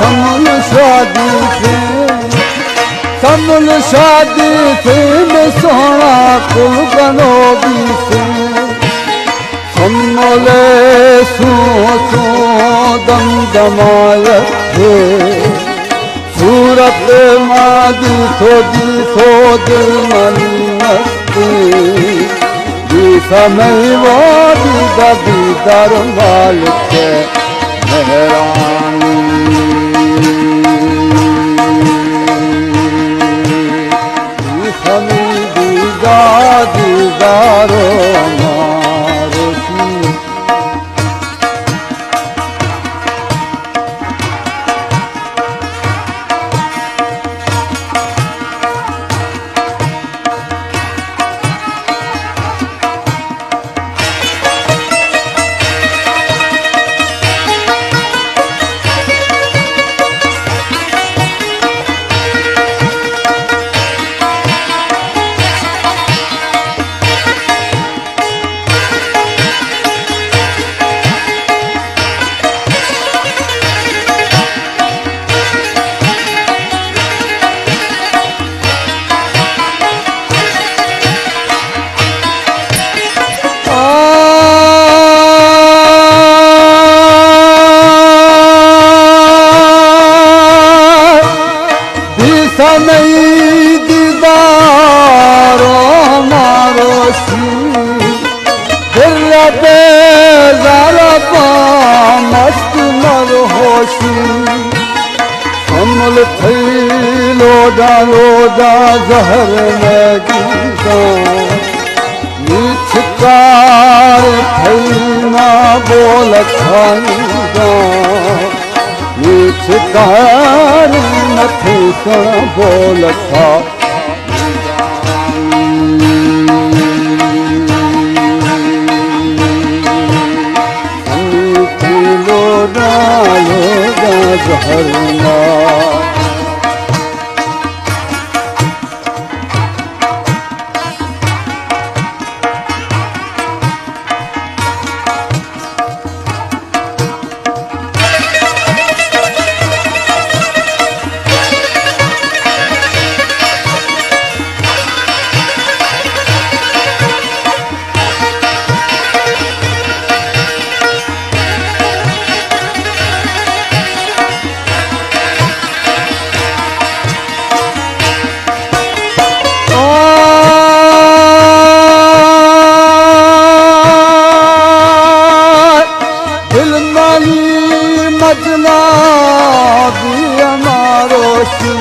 समल शादी से समल शादी से में सोना कुल बनो भी से समले सो दम दमायत है सूरत मादी सो दिल मन्नती दी समय वो दीदार मालिक मेहरानी दी समय दीदारो नहीं दीदारो मारो सी दिल बेजार मस्त मर होशी हमल थई लोडा लोडा जहर लगी निछकार थई ना बोल खाईंदा निछकार नथी सुन बोल था लोडा लोडा जहरना मजना भी हमारो सी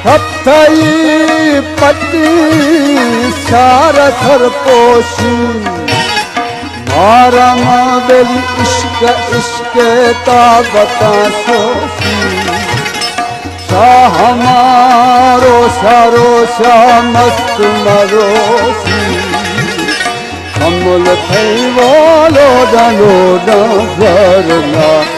हथई पट्टी सार थर पोशी मारा मावेली इश्क इश्क ताबता सोसी सा हमारो सारो सा मस्त मरोसी हमल थई वो लोडा लोडा भरना